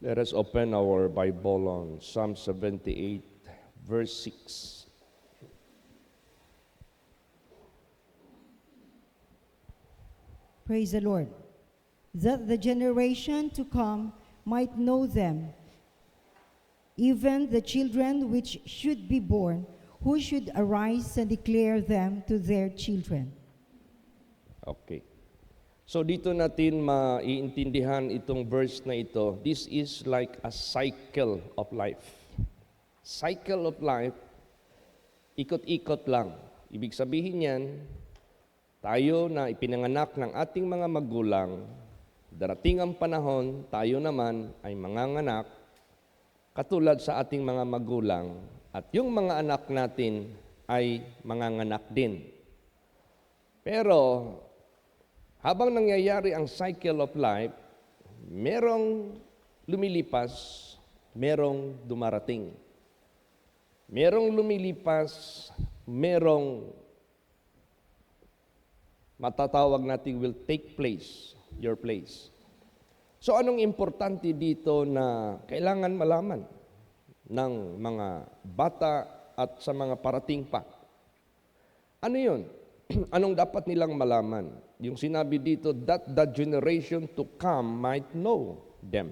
Let us open our Bible on Psalm 78, verse 6. Praise the Lord. That the generation to come might know them, even the children which should be born, who should arise and declare them to their children. Okay. So dito natin maiintindihan itong verse na ito. This is like a cycle of life. Cycle of life, ikot-ikot lang. Ibig sabihin yan, tayo na ipinanganak ng ating mga magulang, darating ang panahon, tayo naman ay manganganak, katulad sa ating mga magulang, at yung mga anak natin ay manganganak din. Pero, habang nangyayari ang cycle of life, merong lumilipas, merong dumarating. Merong lumilipas, merong matatawag natin will take place, your place. So anong importante dito na kailangan malaman ng mga bata at sa mga parating pa? Ano yun? Anong dapat nilang malaman? Yung sinabi dito, that the generation to come might know them.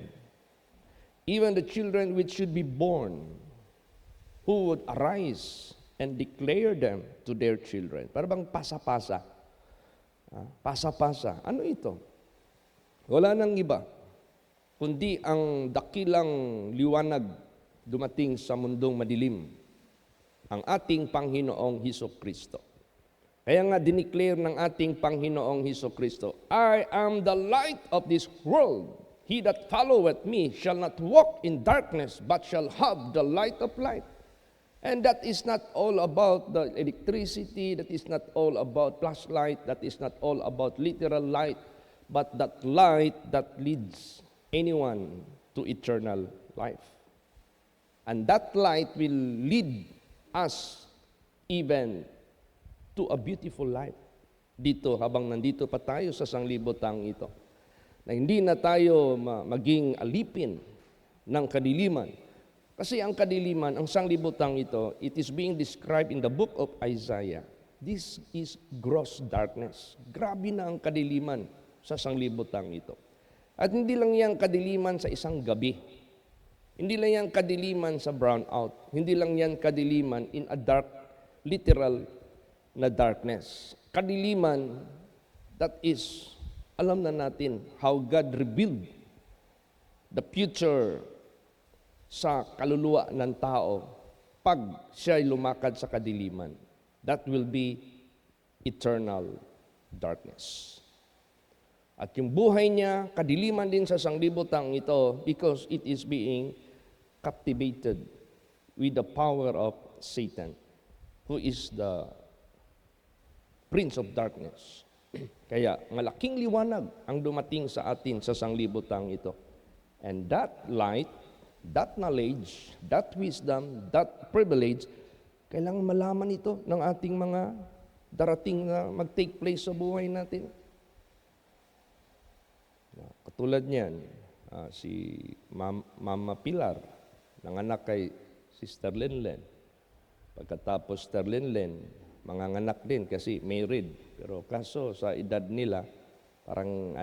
Even the children which should be born, who would arise and declare them to their children. Para bang pasa-pasa. Pasa-pasa. Ano ito? Wala nang iba, kundi ang dakilang liwanag dumating sa mundong madilim, ang ating Panginoong Hesukristo. Kaya nga dineclare ng ating Panginoong Hesukristo, I am the light of this world. He that followeth me shall not walk in darkness, but shall have the light of life. And that is not all about the electricity, that is not all about flashlight, that is not all about literal light, but that light that leads anyone to eternal life. And that light will lead us even to a beautiful life. Dito, habang nandito pa tayo sa sanglibotang ito, na hindi na tayo maging alipin ng kadiliman. Kasi ang kadiliman, ang sanglibotang ito, it is being described in the book of Isaiah. This is gross darkness. Grabe na ang kadiliman sa sanglibotang ito. At hindi lang yan kadiliman sa isang gabi. Hindi lang yan kadiliman sa brownout. Hindi lang yan kadiliman in a dark, literal na darkness. Kadiliman, that is, alam na natin how God revealed the future sa kaluluwa ng tao pag siya'y lumakad sa kadiliman. That will be eternal darkness. At yung buhay niya, kadiliman din sa sanglibotang ito because it is being captivated with the power of Satan, who is the prince of darkness. Kaya malaking liwanag ang dumating sa atin sa sanglibotang ito. And that light, that knowledge, that wisdom, that privilege, kailangan malaman ito ng ating mga darating na mag-take place sa buhay natin. Katulad niyan, si Mama Pilar, nanganak kay Sister Lenlen. Pagkatapos Sister Lenlen, manganganak din kasi married. Pero kaso sa edad nila, parang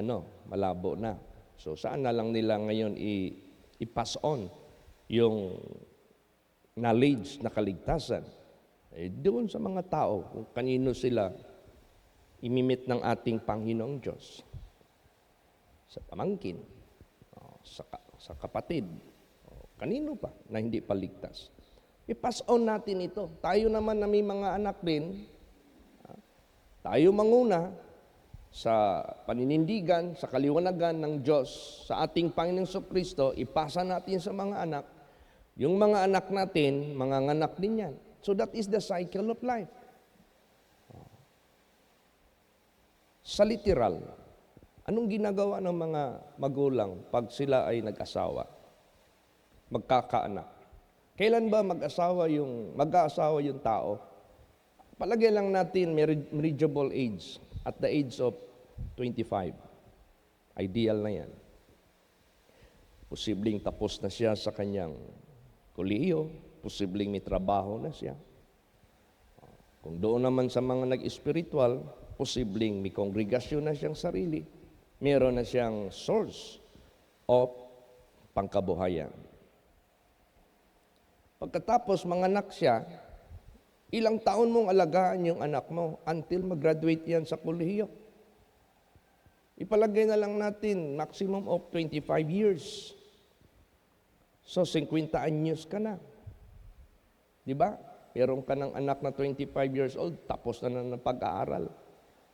malabo na. So saan na lang nila ngayon i-pass on yung knowledge na kaligtasan? Doon sa mga tao, kung kanino sila imimit ng ating Panginoong Diyos. Sa pamangkin, sa kapatid, kanino pa na hindi paligtas. I-pass on natin ito. Tayo naman na may mga anak din, tayo manguna sa paninindigan, sa kaliwanagan ng Diyos, sa ating Panginoong Kristo, ipasa natin sa mga anak. Yung mga anak natin, manganganak din yan. So that is the cycle of life. Sa literal, anong ginagawa ng mga magulang pag sila ay nag-asawa? Magkakaanak. Kailan ba mag-asawa yung tao? Palagay lang natin marriageable age at the age of 25. Ideal na yan. Posibleng tapos na siya sa kanyang kolehiyo, posibleng may trabaho na siya. Kung doon naman sa mga nag-espiritual, posibleng may kongregasyon na siyang sarili. Meron na siyang source of pangkabuhayan. Pagkatapos manganak siya, ilang taon mong alagaan yung anak mo until mag-graduate yan sa kolehiyo. Ipalagay na lang natin maximum of 25 years. So, 50 anyos ka na. Di ba? Meron ka ng anak na 25 years old, tapos na ng pag-aaral.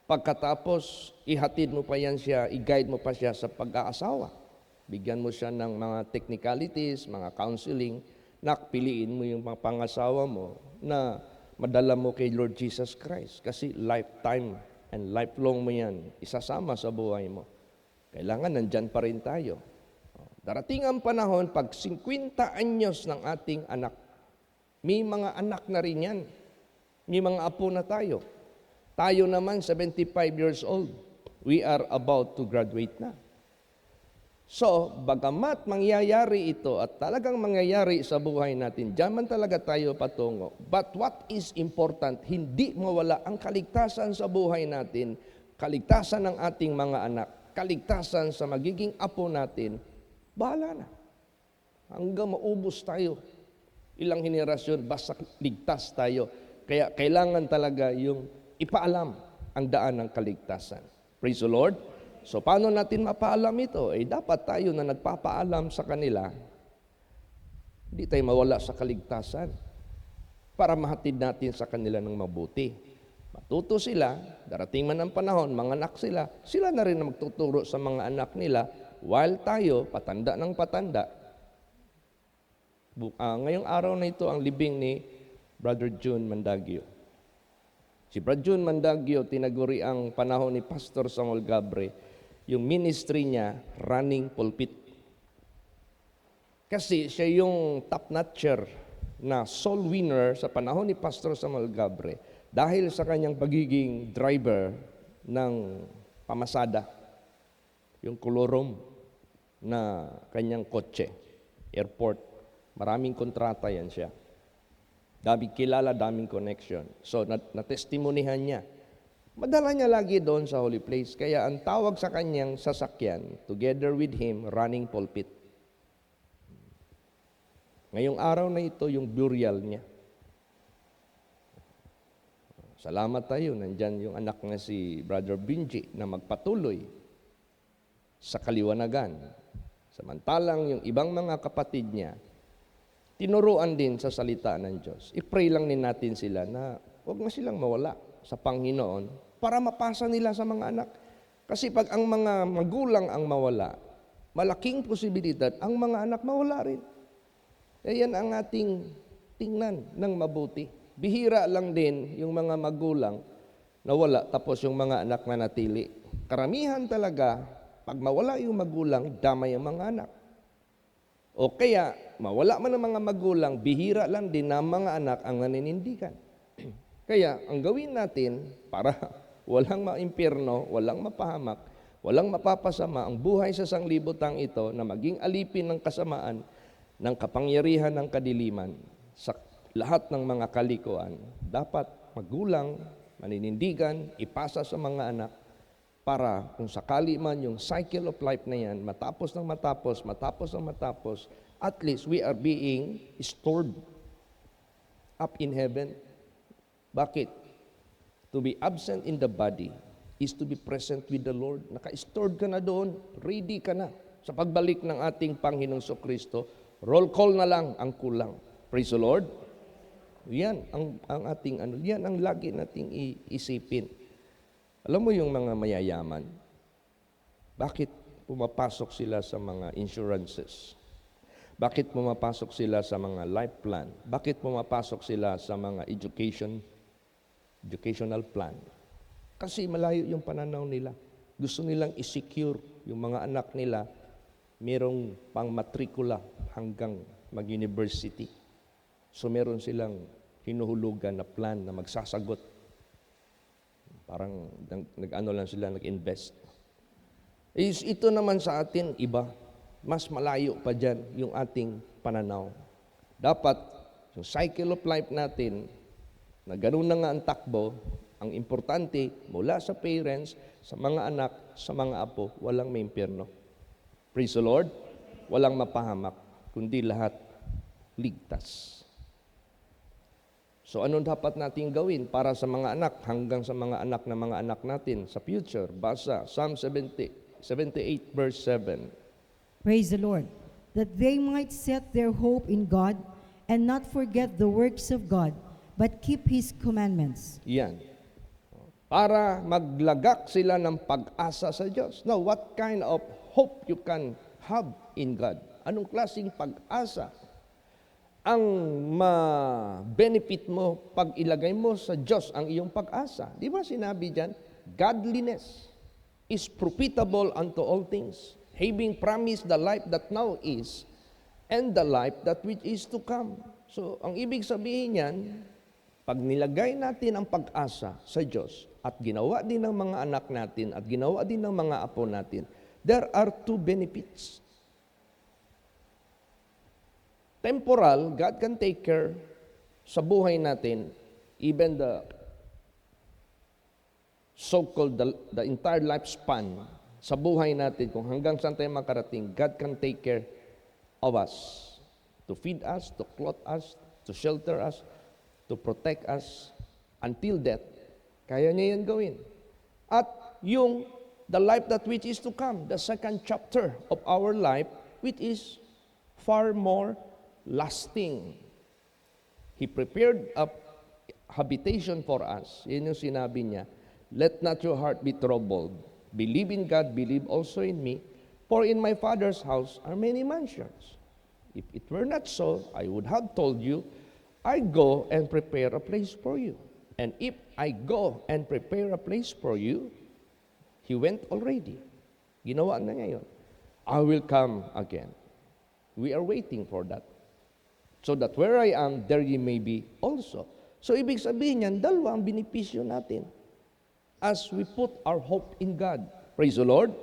Pagkatapos, ihatid mo pa yan siya, i-guide mo pa siya sa pag-aasawa. Bigyan mo siya ng mga technicalities, mga counseling, piliin mo yung mga pangasawa mo na madala mo kay Lord Jesus Christ. Kasi lifetime and lifelong mo yan, isasama sa buhay mo. Kailangan nandyan pa rin tayo. Darating ang panahon, pag 50 anyos ng ating anak, may mga anak na rin yan. May mga apo na tayo. Tayo naman, 75 years old. We are about to graduate na. So, bagamat mangyayari ito at talagang mangyayari sa buhay natin, diyan man talaga tayo patungo. But what is important, hindi mawala ang kaligtasan sa buhay natin, kaligtasan ng ating mga anak, kaligtasan sa magiging apo natin, bahala na. Hanggang maubos tayo. Ilang henerasyon, basta ligtas tayo. Kaya kailangan talaga yung ipaalam ang daan ng kaligtasan. Praise the Lord. So, paano natin mapaalam ito? Dapat tayo na nagpapaalam sa kanila, hindi tayo mawala sa kaligtasan para mahatid natin sa kanila ng mabuti. Matuto sila, darating man ang panahon, manganak sila, sila na rin na magtuturo sa mga anak nila, while tayo, patanda ng patanda. Ngayong araw na ito, ang libing ni Brother June Mandagio. Si Brother June Mandagio, tinaguri ang panahon ni Pastor Samuel Gabre, yung ministry niya, running pulpit. Kasi siya yung top-notcher na soul winner sa panahon ni Pastor Samuel Gabre dahil sa kanyang pagiging driver ng pamasada, yung kolorom na kanyang kotse, airport. Maraming kontrata yan siya. Daming kilala, daming connection. So, natestimonihan niya. Madala niya lagi doon sa holy place. Kaya ang tawag sa kanyang sasakyan, together with him, running pulpit. Ngayong araw na ito, yung burial niya. Salamat tayo, nandyan yung anak na si Brother Benji na magpatuloy sa kaliwanagan. Samantalang yung ibang mga kapatid niya, tinuruan din sa salita ng Diyos. I-pray lang din natin sila na huwag na silang mawala sa Panginoon para mapasa nila sa mga anak. Kasi pag ang mga magulang ang mawala, malaking posibilidad ang mga anak mawala rin. Yan ang ating tingnan ng mabuti. Bihira lang din yung mga magulang na wala tapos yung mga anak na natili. Karamihan talaga, pag mawala yung magulang, damay ang mga anak. O kaya, mawala man ang mga magulang, bihira lang din na mga anak ang naninindigan. Kaya, ang gawin natin para walang maimpyerno, walang mapahamak, walang mapapasama ang buhay sa sanglibutang ito na maging alipin ng kasamaan, ng kapangyarihan ng kadiliman sa lahat ng mga kalikuan. Dapat magulang, maninindigan, ipasa sa mga anak para kung sakali man yung cycle of life na yan, matapos, at least we are being stored up in heaven. Bakit? To be absent in the body is to be present with the Lord. Naka-stored ka na doon, ready ka na sa pagbalik ng ating Panginoong Kristo. Roll call na lang ang kulang. Praise the Lord. Yan ang ating yan ang lagi nating iisipin. Alam mo yung mga mayayaman, bakit pumapasok sila sa mga insurances? Bakit pumapasok sila sa mga life plan? Bakit pumapasok sila sa mga educational plan? Kasi malayo yung pananaw nila. Gusto nilang i-secure yung mga anak nila merong pang matrikula hanggang mag-university. So meron silang hinuhulugan na plan na magsasagot. Parang nag-ano lang sila, nag-invest. Ito naman sa atin, iba. mas malayo pa dyan yung ating pananaw. Dapat, yung cycle of life natin, na ganun na nga ang takbo, ang importante, mula sa parents, sa mga anak, sa mga apo, walang may impyerno. Praise the Lord. Walang mapahamak, kundi lahat ligtas. So ano dapat natin gawin para sa mga anak, hanggang sa mga anak na mga anak natin sa future? Basa, Psalm 78 verse 7. Praise the Lord. That they might set their hope in God and not forget the works of God, but keep His commandments. Yan. Para maglagak sila ng pag-asa sa Diyos. Now, what kind of hope you can have in God? Anong klaseng pag-asa ang ma-benefit mo pag ilagay mo sa Diyos ang iyong pag-asa? Di ba sinabi dyan, godliness is profitable unto all things, having promised the life that now is, and the life that which is to come. So, ang ibig sabihin yan, pag nilagay natin ang pag-asa sa Diyos at ginawa din ng mga anak natin at ginawa din ng mga apo natin, there are two benefits. Temporal, God can take care sa buhay natin, even the so-called the entire lifespan sa buhay natin, kung hanggang saan tayo makarating, God can take care of us, to feed us, to clothe us, to shelter us, to protect us until death. Kaya niya yan gawin. At the life that which is to come, the second chapter of our life, which is far more lasting. He prepared a habitation for us. Yan yung sinabi niya, let not your heart be troubled. Believe in God, believe also in me. For in my Father's house are many mansions. If it were not so, I would have told you, I go and prepare a place for you. And if I go and prepare a place for you, He went already. Ginawa na niya yun. I will come again. We are waiting for that. So that where I am, there ye may be also. So ibig sabihin niyan, dalawa ang benepisyo natin as we put our hope in God. Praise the Lord.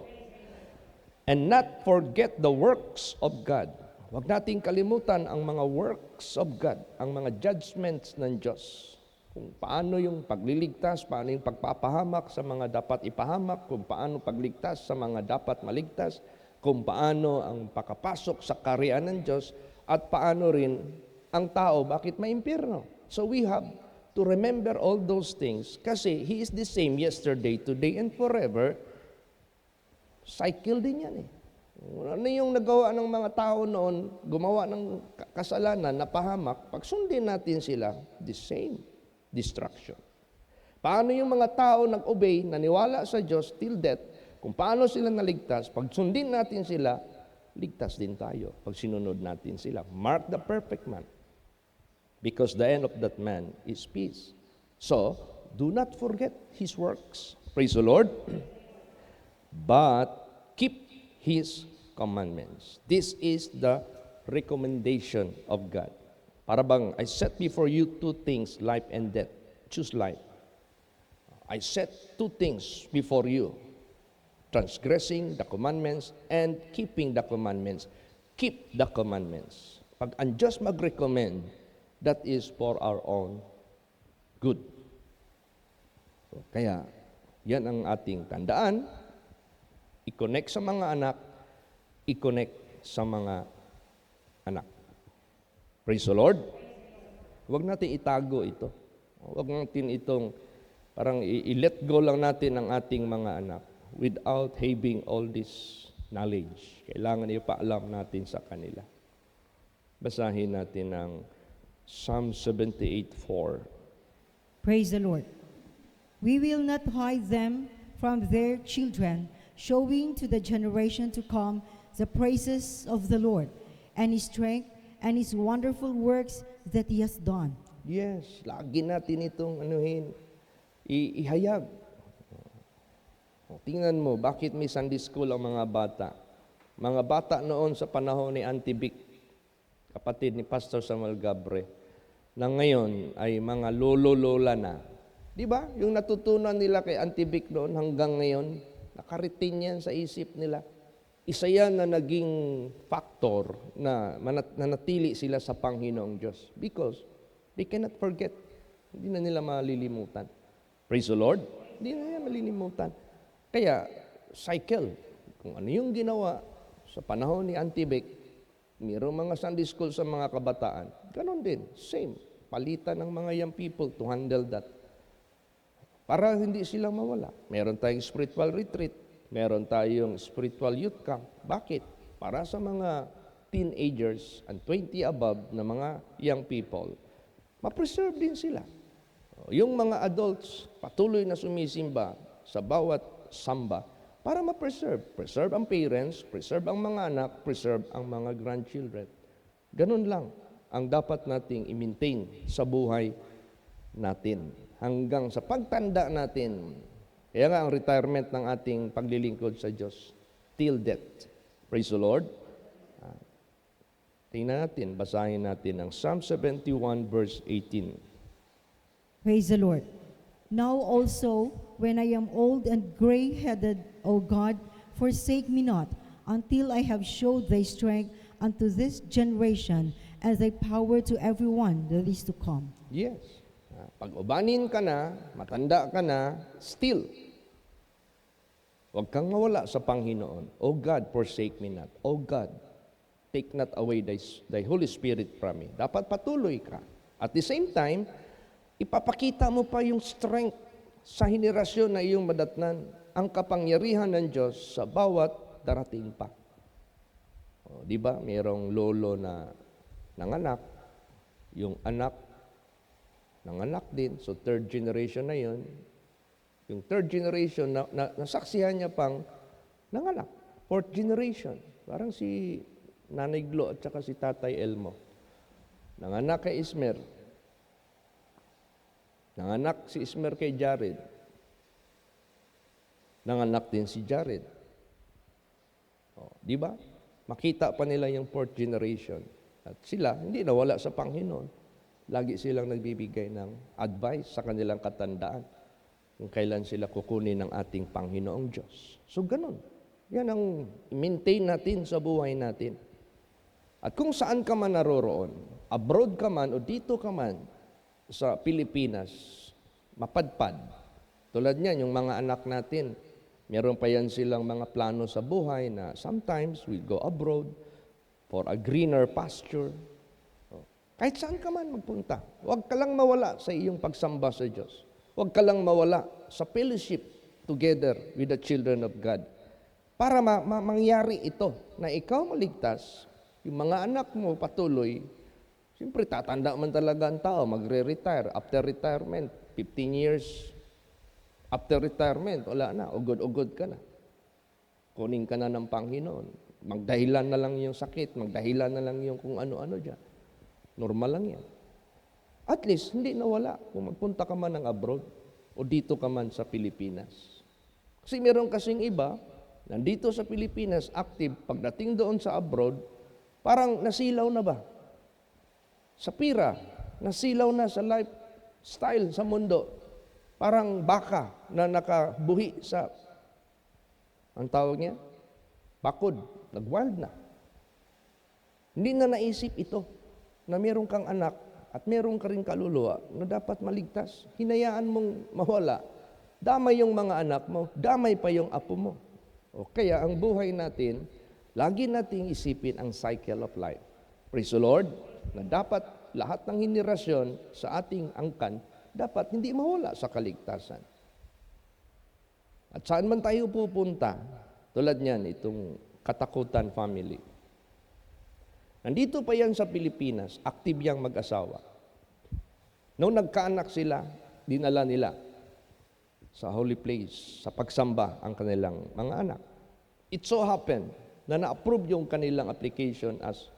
And not forget the works of God. Huwag nating kalimutan ang mga works of God, ang mga judgments ng Diyos. Kung paano yung pagliligtas, paano yung pagpapahamak sa mga dapat ipahamak, kung paano pagligtas sa mga dapat maligtas, kung paano ang pakapasok sa kaharian ng Diyos, at paano rin ang tao, bakit may impyerno. So we have to remember all those things kasi He is the same yesterday, today, and forever. Cycle din yan eh. Ano yung nagawa ng mga tao noon, gumawa ng kasalanan, napahamak, pag sundin natin sila, the same destruction. Paano yung mga tao nag-obey, naniwala sa Diyos till death, kung paano sila naligtas, pag sundin natin sila, ligtas din tayo pag sinunod natin sila. Mark the perfect man, because the end of that man is peace. So, do not forget His works. Praise the Lord. But keep His commandments. This is the recommendation of God. Para bang, I set before you two things, life and death. Choose life. I set two things before you, transgressing the commandments and keeping the commandments. Keep the commandments. Pag ang Diyos mag-recommend, that is for our own good. So, kaya, yan ang ating tandaan. I-connect sa mga anak, i-connect sa mga anak. Praise the Lord. Huwag natin itago ito. Huwag natin itong parang i-let go lang natin ang ating mga anak without having all this knowledge. Kailangan ipaalam natin sa kanila. Basahin natin ang Psalm 78:4. Praise the Lord. We will not hide them from their children, showing to the generation to come the praises of the Lord and His strength and His wonderful works that He has done. Yes, lagi natin itong ihayag. Tingnan mo, bakit may Sunday school ang mga bata? Mga bata noon sa panahon ni Auntie Vic, kapatid ni Pastor Samuel Gabre, na ngayon ay mga lolo-lola na. Di ba? Yung natutunan nila kay Auntie Vic noon hanggang ngayon, nakaritin yan sa isip nila. isa yan na naging factor na nanatili sila sa Panginoong Diyos because they cannot forget. Hindi na nila malilimutan. Praise the Lord. Hindi na nila malilimutan. Kaya, cycle. Kung ano yung ginawa sa panahon ni Auntie Beck, mayroong mga Sunday school sa mga kabataan. Ganon din. Same. Palitan ng mga young people to handle that. Para hindi sila mawala. Meron tayong spiritual retreat. Meron tayong spiritual youth camp. Bakit? Para sa mga teenagers and 20 above na mga young people, ma-preserve din sila. Yung mga adults, patuloy na sumisimba sa bawat samba para ma-preserve. Preserve ang parents, preserve ang mga anak, preserve ang mga grandchildren. Ganun lang ang dapat nating i-maintain sa buhay natin hanggang sa pagtanda natin. Kaya nga ang retirement ng ating paglilingkod sa Diyos, till death. Praise the Lord. Tingnan natin, basahin natin ang Psalm 71 verse 18. Praise the Lord. Now also, when I am old and gray-headed, O God, forsake me not, until I have showed thy strength unto this generation, and thy power to everyone that is to come. Yes. Pag-ubanin ka na, matanda ka na, still, huwag kang mawala sa Panginoon. O God, forsake me not. O God, take not away thy Holy Spirit from me. Dapat patuloy ka. At the same time, ipapakita mo pa yung strength sa henerasyon na iyong madatnan, ang kapangyarihan ng Diyos sa bawat darating pa. O, di ba? Mayroong lolo na nanganak, yung anak nanganak din, so third generation na yun. Yung third generation, nasaksihan niya pang nanganak. Fourth generation. Parang si Nanay Glo at saka si Tatay Elmo. Nanganak kay Ismer. Nanganak si Ismer kay Jared. Nanganak din si Jared. O, di ba? Makita pa nila yung fourth generation. At sila, hindi nawala sa Panginoon. Lagi silang nagbibigay ng advice sa kanilang katandaan kung kailan sila kukunin ng ating Panginoong Diyos. So, ganun. Yan ang maintain natin sa buhay natin. At kung saan ka man naroroon, abroad ka man o dito ka man sa Pilipinas, mapadpad. Tulad niyan, yung mga anak natin, meron pa yan silang mga plano sa buhay na sometimes we go abroad for a greener pasture. Kahit saan ka man magpunta, huwag ka lang mawala sa iyong pagsamba sa Diyos. Huwag ka lang mawala sa fellowship together with the children of God. Para mangyari ito, na ikaw maligtas, yung mga anak mo patuloy, siyempre tatanda man talaga ang tao, magre-retire, after retirement, 15 years, after retirement, wala na, ugod-ugod ka na. Kunin ka na ng Panginoon. Magdahilan na lang yung sakit, magdahilan na lang yung kung ano-ano dyan. Normal lang yan. At least, hindi nawala kung magpunta ka man ng abroad o dito ka man sa Pilipinas. Kasi meron kasing iba, nandito sa Pilipinas, active, pagdating doon sa abroad, parang nasilaw na ba? Sa pira, nasilaw na sa lifestyle sa mundo. Parang baka na nakabuhi sa, ang tawag niya? Bakod, nag-wild na. Hindi na naisip ito na meron kang anak at meron ka rin kaluluwa na dapat maligtas. Hinayaan mong mawala. Damay yung mga anak mo, damay pa yung apo mo. O kaya ang buhay natin, lagi nating isipin ang cycle of life. Praise the Lord, na dapat lahat ng henerasyon sa ating angkan, dapat hindi mawala sa kaligtasan. At saan man tayo pupunta, tulad niyan, itong Katakutan family. Nandito pa yan sa Pilipinas, active yang mag-asawa. Noong nagkaanak sila, dinala nila sa holy place, sa pagsamba ang kanilang mga anak. It so happened na na-approve yung kanilang application as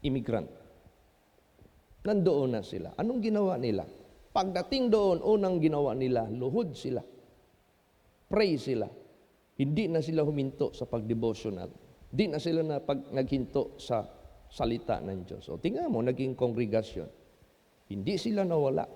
immigrant. Nandoon na sila. Anong ginawa nila? Pagdating doon, unang ginawa nila, luhod sila. Pray sila. Hindi na sila huminto sa pagdevotional. Di na sila naghinto sa salita ng Diyos. O tingnan mo, naging kongregasyon. Hindi sila nawala.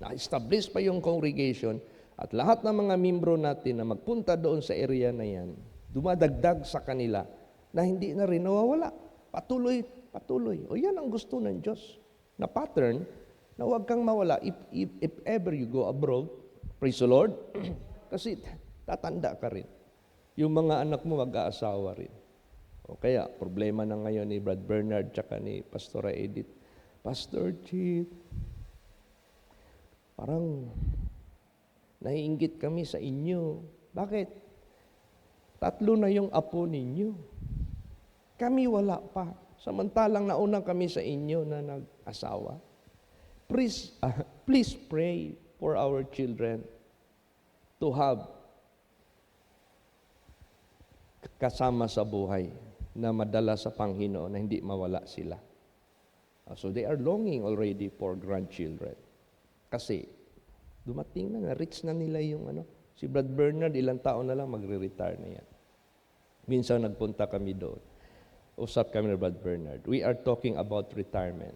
Na-establish pa yung congregation at lahat ng mga membro natin na magpunta doon sa area na yan, dumadagdag sa kanila na hindi na rin nawawala. Patuloy, patuloy. O yan ang gusto ng Diyos na pattern na huwag kang mawala if ever you go abroad. Praise the Lord. Kasi tatanda ka rin. Yung mga anak mo mag-aasawa rin. O kaya, problema na ngayon ni Brad Bernard tsaka ni Pastora Edith. Pastor Chief, parang naiinggit kami sa inyo. Bakit? 3 na yung apo ninyo. Kami wala pa. Samantalang nauna kami sa inyo na nag-asawa. Please pray for our children to have kasama sa buhay na madala sa Panginoon na hindi mawala sila. So they are longing already for grandchildren. Kasi dumating na, reach na nila yung si Brad Bernard, ilang taon na lang magre-retire na yan. Minsan nagpunta kami doon. Usap kami ni Brad Bernard. We are talking about retirement.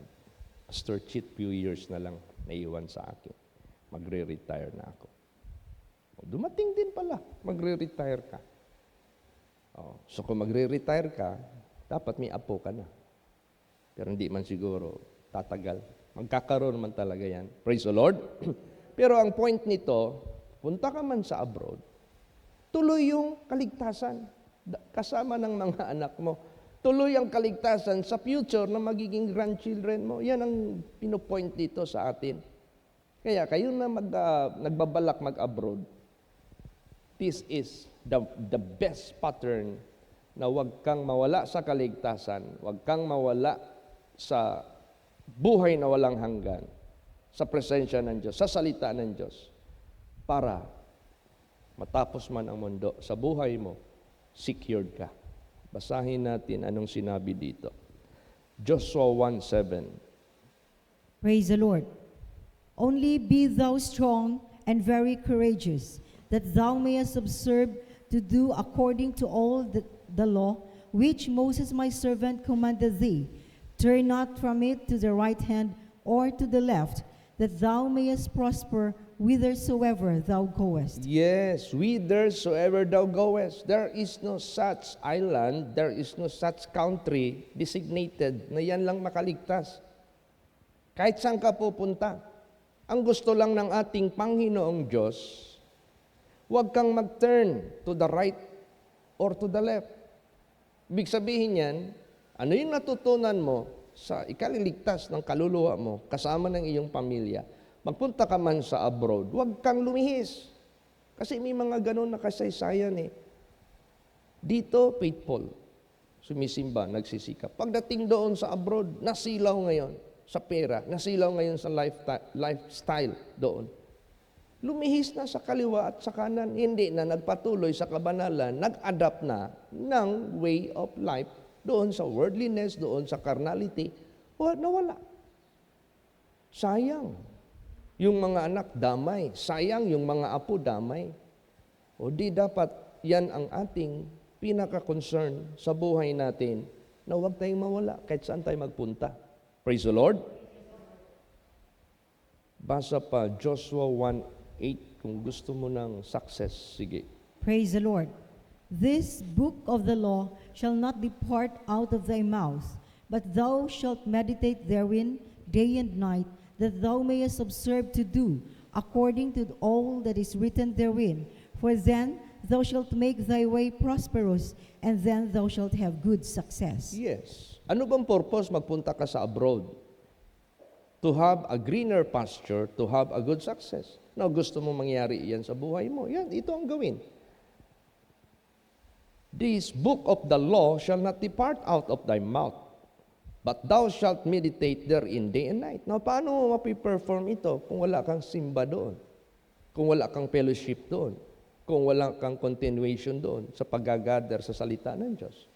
Pastor Chit, few years na lang naiwan sa akin. Magre-retire na ako. Dumating din pala, magre-retire ka. So kung magre-retire ka, dapat may apo ka na. Pero hindi man siguro tatagal. Magkakaroon man talaga yan. Praise the Lord. Pero ang point nito, punta ka man sa abroad, tuloy yung kaligtasan kasama ng mga anak mo. Tuloy ang kaligtasan sa future na magiging grandchildren mo. Yan ang pinopoint dito sa atin. Kaya kayo na nagbabalak mag-abroad, this is the best pattern na huwag kang mawala sa kaligtasan, huwag kang mawala sa buhay na walang hanggan, sa presensya ng Diyos, sa salita ng Diyos, para matapos man ang mundo, sa buhay mo, secured ka. Basahin natin anong sinabi dito. Joshua 1:7. Praise the Lord. Only be thou strong and very courageous, that thou mayest observe to do according to all the law which Moses my servant commanded thee. Turn not from it to the right hand or to the left, that thou mayest prosper whithersoever thou goest. Yes, whithersoever thou goest. There is no such island, there is no such country designated na yan lang makaligtas. Kahit saan ka pupunta, ang gusto lang ng ating Panginoong Diyos, huwag kang mag-turn to the right or to the left. Ibig sabihin yan, ano yung natutunan mo sa ikaliligtas ng kaluluwa mo, kasama ng iyong pamilya, magpunta ka man sa abroad, huwag kang lumihis. Kasi may mga ganun na kasaysayan eh. Dito, faithful. Sumisimba, nagsisikap. Pagdating doon sa abroad, nasilaw ngayon sa pera, nasilaw ngayon sa lifestyle doon. Lumihis na sa kaliwa at sa kanan, hindi na nagpatuloy sa kabanalan, nag-adapt na ng way of life doon sa worldliness, doon sa carnality, nawala. Sayang. Yung mga anak damay, sayang yung mga apo damay. O di dapat yan ang ating pinaka-concern sa buhay natin na huwag tayong mawala kahit saan tayo magpunta. Praise the Lord. Basa pa Joshua 1:8 kung gusto mo ng success. Sige. Praise the Lord. This book of the law shall not depart out of thy mouth, but thou shalt meditate therein day and night, that thou mayest observe to do according to all that is written therein. For then thou shalt make thy way prosperous, and then thou shalt have good success. Yes. Ano bang purpose magpunta ka sa abroad? To have a greener pasture, to have a good success. Now, gusto mo mangyari iyan sa buhay mo. Yan, ito ang gawin. This book of the law shall not depart out of thy mouth, but thou shalt meditate therein day and night. Now, paano mo mapiperform ito kung wala kang simba doon? Kung wala kang fellowship doon? Kung wala kang continuation doon sa pag-gather sa salita ng Diyos?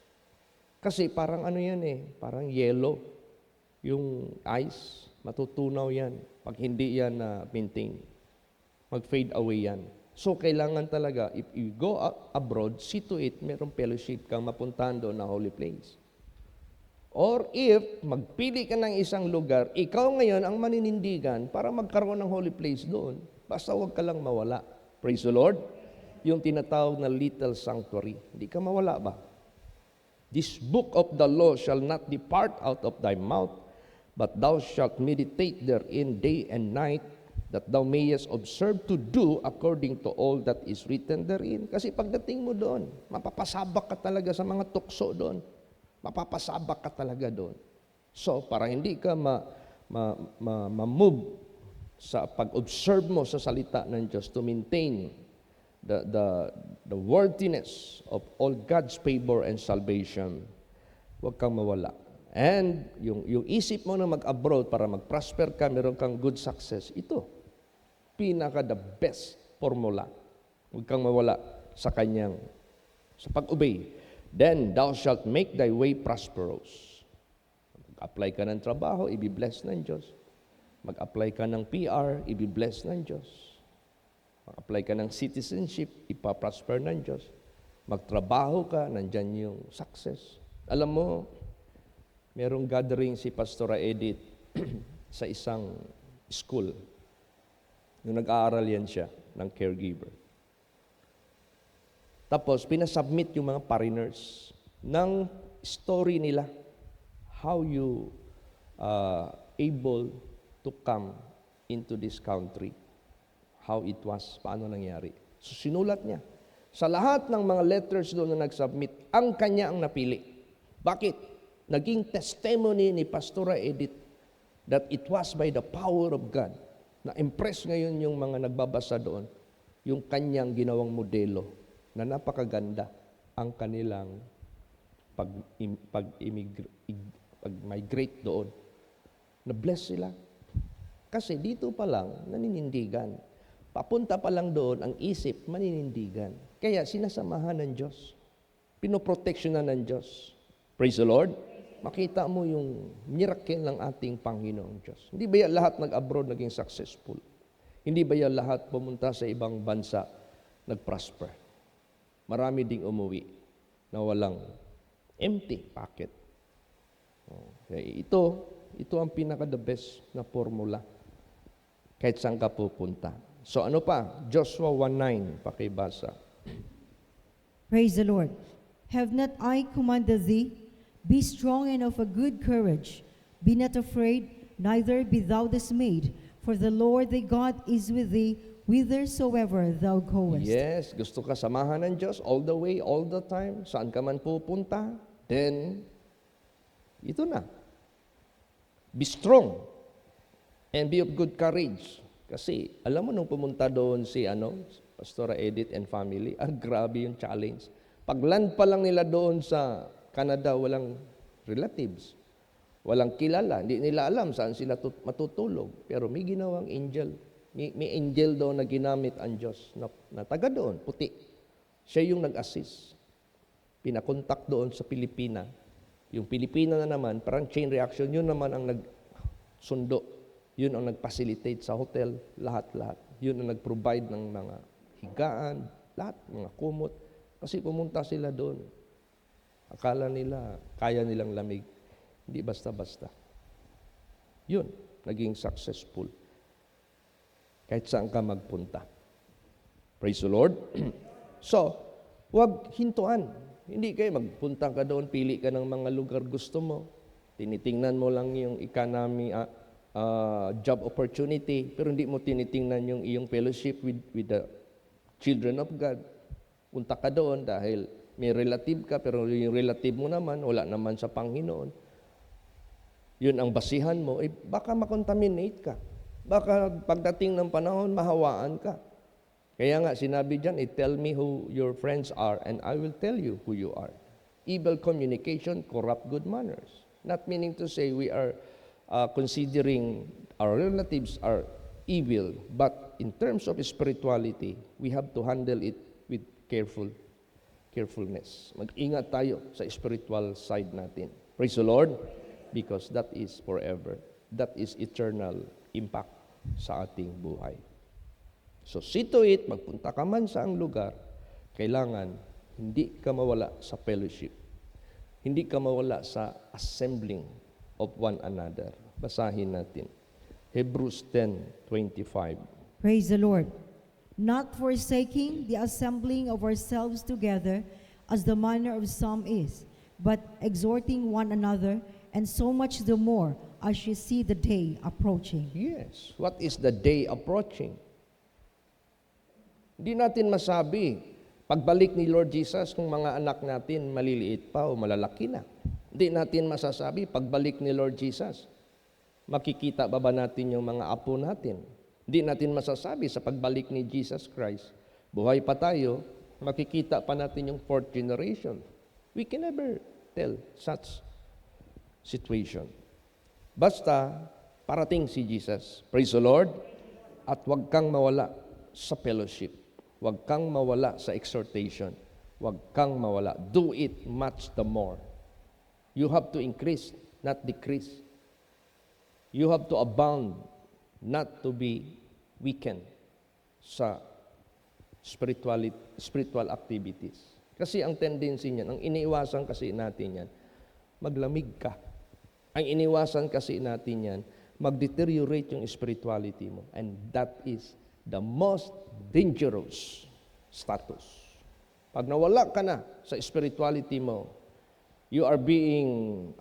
Kasi parang ano yan eh, parang yellow. Yung ice, matutunaw yan. Pag hindi yan maintain, mag-fade away yan. So, kailangan talaga, if you go abroad, see to it, merong fellowship kang mapuntahan doon na holy place. Or if magpili ka ng isang lugar, ikaw ngayon ang maninindigan para magkaroon ng holy place doon. Basta huwag ka lang mawala. Praise the Lord. yung tinatawag na little sanctuary. Hindi ka mawala ba? This book of the law shall not depart out of thy mouth, but thou shalt meditate therein day and night, that thou mayest observe to do according to all that is written therein. Kasi pagdating mo doon, mapapasabak ka talaga sa mga tukso doon. Mapapasabak ka talaga doon. So, para hindi ka ma-move sa pag-observe mo sa salita ng Diyos to maintain the worthiness of all God's favor and salvation, huwag kang mawala. And yung isip mo na mag-abroad para mag-prosper ka, meron kang good success, ito, pinaka the best formula. Huwag kang mawala sa sa pag-obey. Then thou shalt make thy way prosperous. Mag-apply ka ng trabaho, i-bless ng Diyos. Mag-apply ka ng PR, i-bless ng Diyos. Mag-apply ka ng citizenship, ipaprosper ng Diyos. Magtrabaho ka, nandyan yung success. Alam mo, merong gathering si Pastora Edith sa isang school. Nung nag-aaral yan siya ng caregiver. Tapos, pinasubmit yung mga foreigners ng story nila. How you able to come into this country. How it was, paano nangyari. So, sinulat niya. Sa lahat ng mga letters doon na nag-submit, ang kanya ang napili. Bakit? Naging testimony ni Pastora Edith that it was by the power of God. Na-impress ngayon yung mga nagbabasa doon, yung kanyang ginawang modelo na napakaganda ang kanilang pag-migrate doon. Na-bless sila. Kasi dito pa lang, naninindigan. Papunta pa lang doon, ang isip, maninindigan. Kaya sinasamahan ng Diyos. Pinoproteksyonan ng Diyos. Praise the Lord. Makita mo yung miracle ng ating Panginoong Diyos. Hindi ba yan lahat nag-abroad naging successful? Hindi ba yan lahat pumunta sa ibang bansa nag-prosper? Marami ding umuwi na walang empty pocket. Kaya ito ang pinaka-the best na formula. Kahit saan ka pupunta. So ano pa? Joshua 1:9, pakibasa. Praise the Lord. Have not I commanded thee? Be strong and of a good courage. Be not afraid, neither be thou dismayed. For the Lord thy God is with thee, whithersoever thou goest. Yes, gusto ka samahan ng Diyos all the way, all the time. Saan ka man pupunta, then, ito na. Be strong and be of good courage. Kasi, alam mo nung pumunta doon si Pastora Edith and family, grabe yung challenge. Pag-land pa lang nila doon sa Canada, walang relatives, walang kilala, hindi nila alam saan sila matutulog. Pero may ginawang angel. May angel doon na ginamit ang Diyos na taga doon, puti. Siya yung nag-assist. Pinakontak doon sa Pilipina. Yung Pilipina na naman, parang chain reaction, yun naman ang nagsundo. Yun ang nag-facilitate sa hotel, lahat-lahat. Yun ang nag-provide ng mga higaan, lahat, mga kumot. Kasi pumunta sila doon. Akala nila, kaya nilang lamig. Hindi basta-basta. Yun, naging successful. Kahit saan ka magpunta. Praise the Lord. So, huwag hintuan. Hindi kayo magpunta ka doon, pili ka ng mga lugar gusto mo. Tinitingnan mo lang yung economy, job opportunity, pero hindi mo tinitingnan yung iyong fellowship with the children of God. Punta ka doon dahil may relative ka, pero yung relative mo naman, wala naman sa Panginoon. Yun ang basihan mo, baka makontaminate ka. Baka pagdating ng panahon, mahawaan ka. Kaya nga, sinabi dyan, tell me who your friends are, and I will tell you who you are. Evil communication, corrupt good manners. Not meaning to say we are considering our relatives are evil, but in terms of spirituality, we have to handle it with carefulness. Mag-ingat tayo sa spiritual side natin. Praise the Lord, because that is forever. That is eternal impact sa ating buhay. So, see to it, magpunta ka man sa ang lugar, kailangan hindi ka mawala sa fellowship. Hindi ka mawala sa assembling of one another. Basahin natin. Hebrews 10:25. Praise the Lord. not forsaking the assembling of ourselves together, as the manner of some is, but exhorting one another, and so much the more as you see the day approaching. Yes. What is the day approaching? Hindi natin masabi, pagbalik ni Lord Jesus, kung mga anak natin maliliit pa o malalaki na. Hindi natin masasabi, pagbalik ni Lord Jesus, makikita ba natin yung mga apo natin? Hindi natin masasabi sa pagbalik ni Jesus Christ, buhay pa tayo, makikita pa natin yung fourth generation. We can never tell such situation. Basta, parating si Jesus. Praise the Lord. At huwag kang mawala sa fellowship. Huwag kang mawala sa exhortation. Huwag kang mawala. Do it much the more. You have to increase, not decrease. You have to abound, not to be weakened sa spiritual activities. Kasi ang tendency niyan, ang iniiwasan kasi natin yan, maglamig ka. Ang iniwasan kasi natin yan, mag-deteriorate yung spirituality mo. And that is the most dangerous status. Pag nawala ka na sa spirituality mo, you are being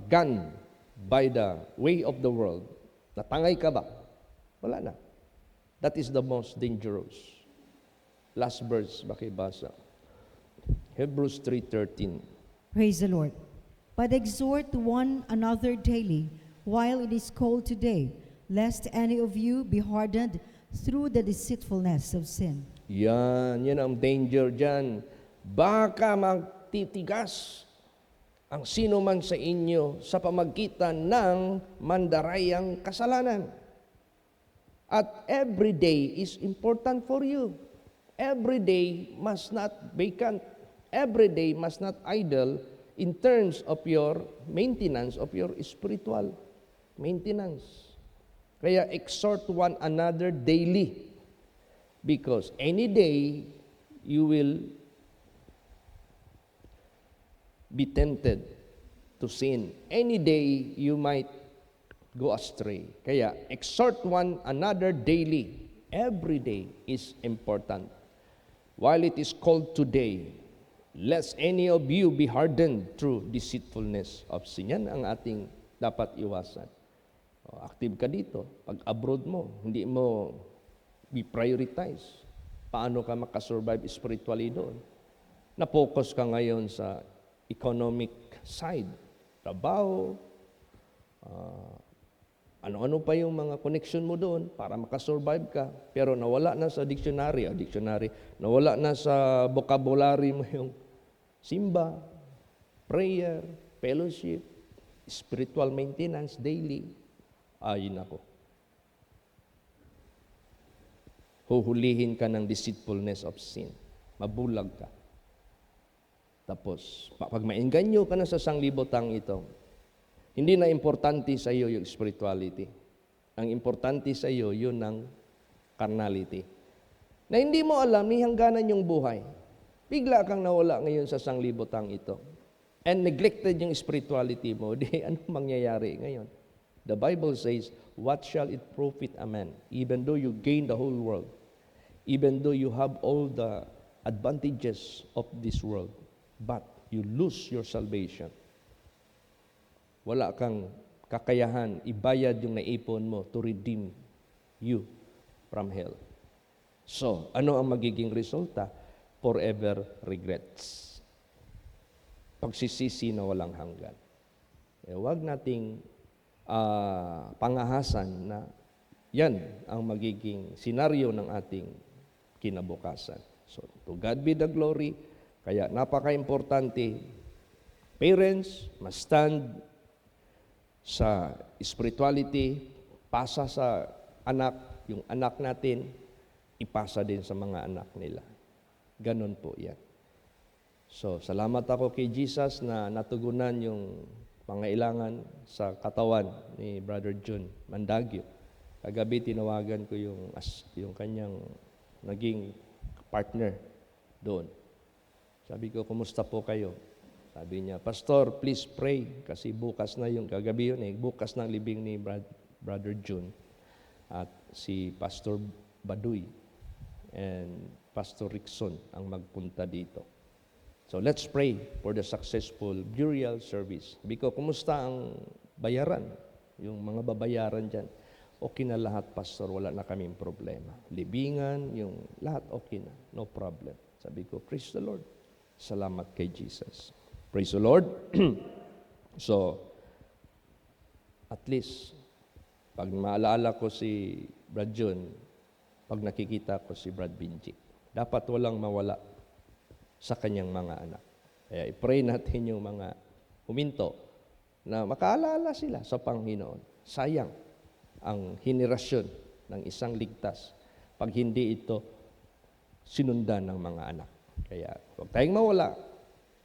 gone by the way of the world. Natangay ka ba? Wala na. That is the most dangerous. Last verse, bakibasa. Hebrews 3:13. Praise the Lord. But exhort one another daily, while it is called today, lest any of you be hardened through the deceitfulness of sin. Yan ang danger dyan. Baka magtitigas ang sino man sa inyo sa pamagitan ng mandarayang kasalanan. At every day is important for you. Every day must not vacant. Every day must not idle in terms of your maintenance of your spiritual maintenance. Kaya exhort one another daily, because any day you will be tempted to sin. Any day you might go astray. Kaya exhort one another daily. Every day is important. While it is called today, lest any of you be hardened through deceitfulness of sin. Yan ang ating dapat iwasan. Active ka dito. Pag abroad mo, hindi mo i-prioritize. Paano ka makasurvive spiritually doon? Na-focus ka ngayon sa economic side. Trabaho, ano-ano pa yung mga connection mo doon para makasurvive ka. Pero nawala na sa dictionary, nawala na sa vocabulary mo yung simba, prayer, fellowship, spiritual maintenance, daily. Ay, nako. Huhulihin ka ng deceitfulness of sin. Mabulag ka. Tapos, pag mainganyo ka na sa sanglibotang ito, hindi na importante sa iyo yung spirituality. Ang importante sa iyo, yun ang carnality. Na hindi mo alam, ni hangganan yung buhay. Bigla kang nawala ngayon sa sanglibotang ito. And neglected yung spirituality mo, di ano mangyayari ngayon? The Bible says, what shall it profit a man, even though you gain the whole world, even though you have all the advantages of this world, but you lose your salvation? Wala kang kakayahan, ibayad yung naipon mo to redeem you from hell. So, ano ang magiging resulta? Forever regrets. Pagsisisi na walang hanggan. Huwag nating pangahasan na yan ang magiging senaryo ng ating kinabukasan. So, to God be the glory. Kaya napaka-importante, parents must stand sa spirituality, pasa sa anak, yung anak natin, ipasa din sa mga anak nila. Ganon po yan. So, salamat ako kay Jesus na natugunan yung pangailangan sa katawan ni Brother June Mandagyo. Kagabi tinawagan ko yung kanyang naging partner doon. Sabi ko, kumusta po kayo? Sabi niya, Pastor, please pray kasi bukas na yung kagabi yun bukas ng libing ni Brother June at si Pastor Baduy. and Pastor Rickson ang magpunta dito. So let's pray for the successful burial service. Biko, kumusta ang bayaran? Yung mga babayaran dyan. Okay na lahat, Pastor. Wala na kaming problema. Libingan, yung lahat okay na. No problem. Sabi ko, praise the Lord. Salamat kay Jesus. Praise the Lord. So, at least, pag maalala ko si Brad John, pag nakikita ko si Brad Binjik, dapat walang mawala sa kanyang mga anak. Kaya i-pray natin yung mga huminto na makaalala sila sa Panginoon. Sayang ang henerasyon ng isang ligtas pag hindi ito sinundan ng mga anak. Kaya huwag tayong mawala,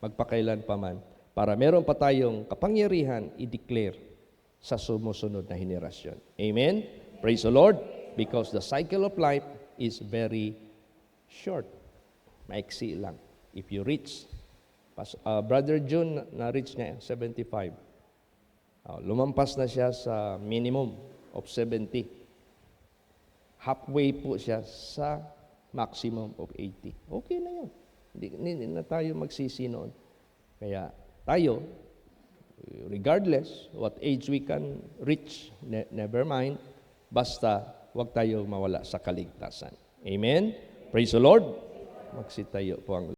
magpakailan pa man, para meron pa tayong kapangyarihan i-declare sa sumusunod na henerasyon. Amen? Praise the Lord, because the cycle of life is very short. Maiksi lang. If you reach, Brother June, na-reach niya 75. Lumampas na siya sa minimum of 70. Halfway po siya sa maximum of 80. Okay na yun. Hindi na tayo magsisi noon. Kaya tayo, regardless what age we can reach, never mind, basta wag tayo mawala sa kaligtasan. Amen? Praise the Lord. Magsitayo po ang